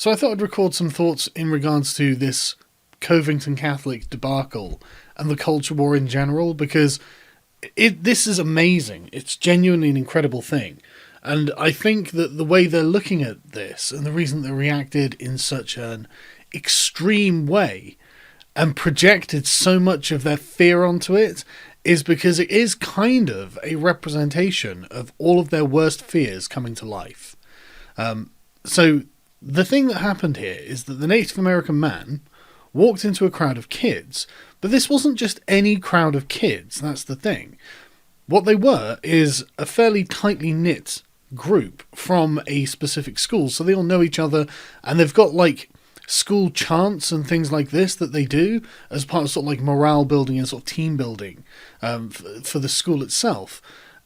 So I thought I'd record some thoughts in regards to this Covington Catholic debacle and the culture war in general, because this is amazing. It's genuinely an incredible thing. And I think that the way they're looking at this and the reason they reacted in such an extreme way and projected so much of their fear onto it is because it is kind of a representation of all of their worst fears coming to life. So the thing that happened here is that the Native American man walked into a crowd of kids, but this wasn't just any crowd of kids, that's the thing. What they were is a fairly tightly knit group from a specific school, so they all know each other, and they've got like school chants and things like this that they do as part of sort of like morale building and sort of team building for the school itself.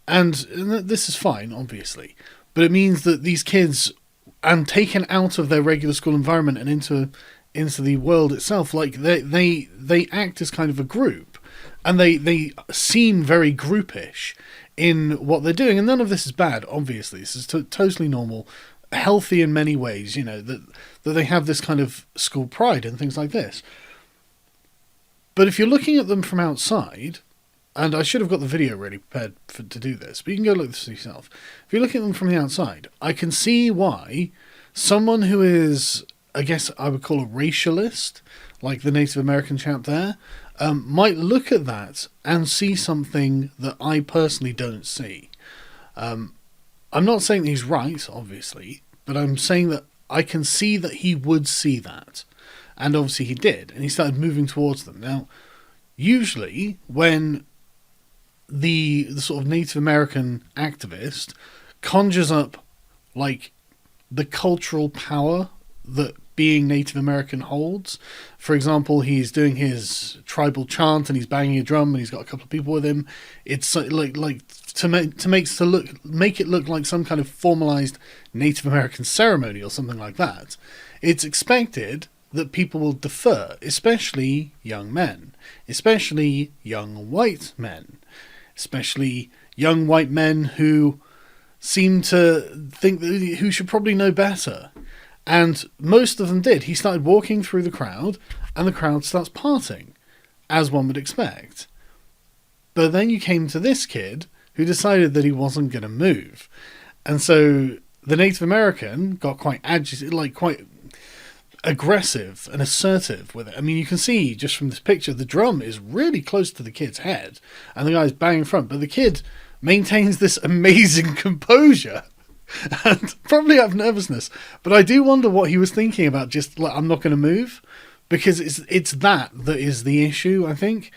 And this is fine, obviously, but it means that these kids, and taken out of their regular school environment and into the world itself, like they act as kind of a group, and they seem very groupish in what they're doing. And none of this is bad, obviously. This is totally normal, healthy in many ways, you know, that they have this kind of school pride and things like this. But if you're looking at them from outside, and I should have got the video ready prepared to do this, but you can go look at this yourself. If you're looking at them from the outside, I can see why someone who is, I guess I would call a racialist, like the Native American chap there, might look at that and see something that I personally don't see. I'm not saying that he's right, obviously, but I'm saying that I can see that he would see that. And obviously he did, and he started moving towards them. Now, usually when the sort of Native American activist conjures up like the cultural power that being Native American holds. For example, he's doing his tribal chant and he's banging a drum and he's got a couple of people with him. It's like to make it look like some kind of formalized Native American ceremony or something like that. It's expected that people will defer, especially young men, especially young white men, especially young white men who seem to think that who should probably know better. And most of them did. He started walking through the crowd, and the crowd starts parting, as one would expect. But then you came to this kid who decided that he wasn't going to move. And so the Native American got quite agitated, like quite aggressive and assertive with it. I mean, you can see just from this picture, the drum is really close to the kid's head, and the guy's banging in front, but the kid maintains this amazing composure. And probably out of nervousness, but I do wonder what he was thinking about. Just like, I'm not going to move, because it's that is the issue. I think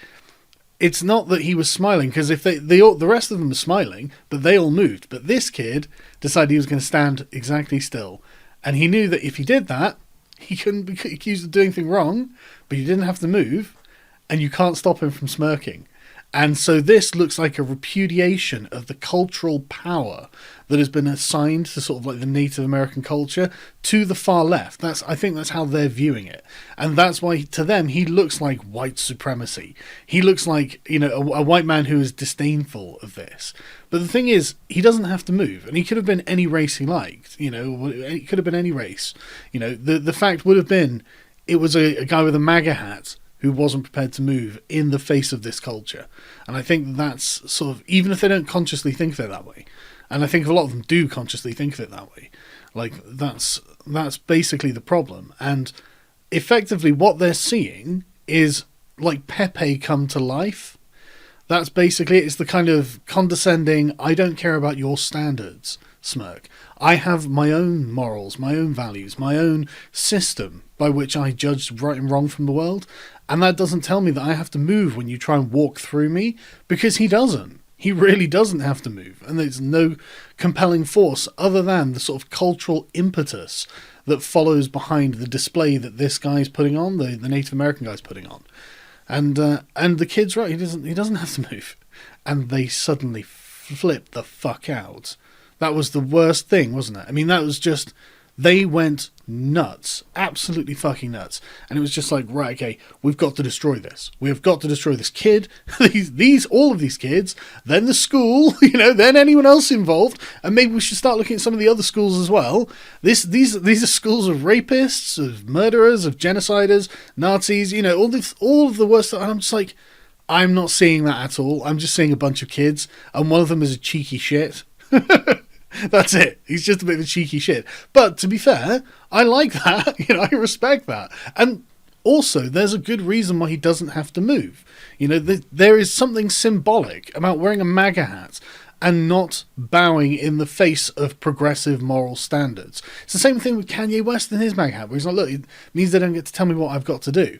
it's not that he was smiling, because if the rest of them were smiling, but they all moved. But this kid decided he was going to stand exactly still, and he knew that if he did that, he couldn't be accused of doing anything wrong. But he didn't have to move, and you can't stop him from smirking. And so this looks like a repudiation of the cultural power that has been assigned to sort of like the Native American culture to the far left. I think that's how they're viewing it. And that's why to them he looks like white supremacy. He looks like, you know, a white man who is disdainful of this. But the thing is, he doesn't have to move, and he could have been any race he liked, you know, it could have been any race. You know, the fact would have been it was a guy with a MAGA hat who wasn't prepared to move in the face of this culture. And I think that's sort of, even if they don't consciously think of it that way, and I think a lot of them do consciously think of it that way, like that's basically the problem. And effectively what they're seeing is like Pepe come to life. That's basically it. It's the kind of condescending, I don't care about your standards smirk. I have my own morals, my own values, my own system by which I judge right and wrong from the world. And that doesn't tell me that I have to move when you try and walk through me, because he doesn't. He really doesn't have to move. And there's no compelling force other than the sort of cultural impetus that follows behind the display that this guy's putting on, the Native American guy's putting on. And the kid's right, he doesn't have to move. And they suddenly flip the fuck out. That was the worst thing, wasn't it? I mean, that was just, they went nuts, absolutely fucking nuts. And it was just like, right, okay, we've got to destroy this. We have got to destroy this kid, all of these kids, then the school, then anyone else involved, and maybe we should start looking at some of the other schools as well. These are schools of rapists, of murderers, of genociders, Nazis, all of the worst stuff. And I'm just like, I'm not seeing that at all. I'm just seeing a bunch of kids, and one of them is a cheeky shit. That's it. He's just a bit of a cheeky shit. But to be fair, I like that. I respect that. And also, there's a good reason why he doesn't have to move. There is something symbolic about wearing a MAGA hat and not bowing in the face of progressive moral standards. It's the same thing with Kanye West and his MAGA hat, where he's like, look, it means they don't get to tell me what I've got to do.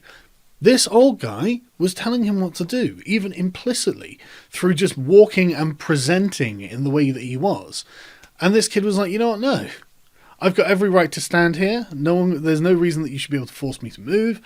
This old guy was telling him what to do, even implicitly, through just walking and presenting in the way that he was. And this kid was like, you know what, no. I've got every right to stand here. There's no reason that you should be able to force me to move.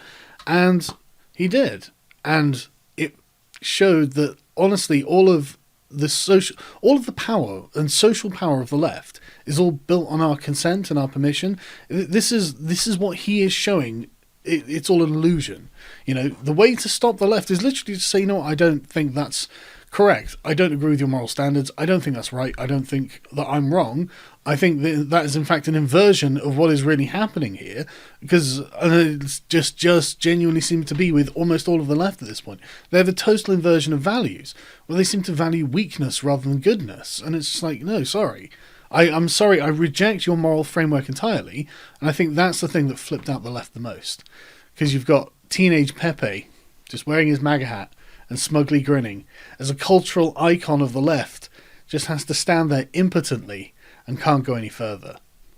And he did. And it showed that, honestly, all of the power and social power of the left is all built on our consent and our permission. This is what he is showing. It's all an illusion. The way to stop the left is literally to say, no, I don't think that's correct. I don't agree with your moral standards. I don't think that's right. I don't think that I'm wrong. I think that is in fact an inversion of what is really happening here, because it's just genuinely seems to be with almost all of the left at this point. They have a total inversion of values, where they seem to value weakness rather than goodness. And it's just like, no, sorry. I'm sorry, I reject your moral framework entirely, and I think that's the thing that flipped out the left the most. Because you've got teenage Pepe just wearing his MAGA hat and smugly grinning as a cultural icon of the left, just has to stand there impotently and can't go any further.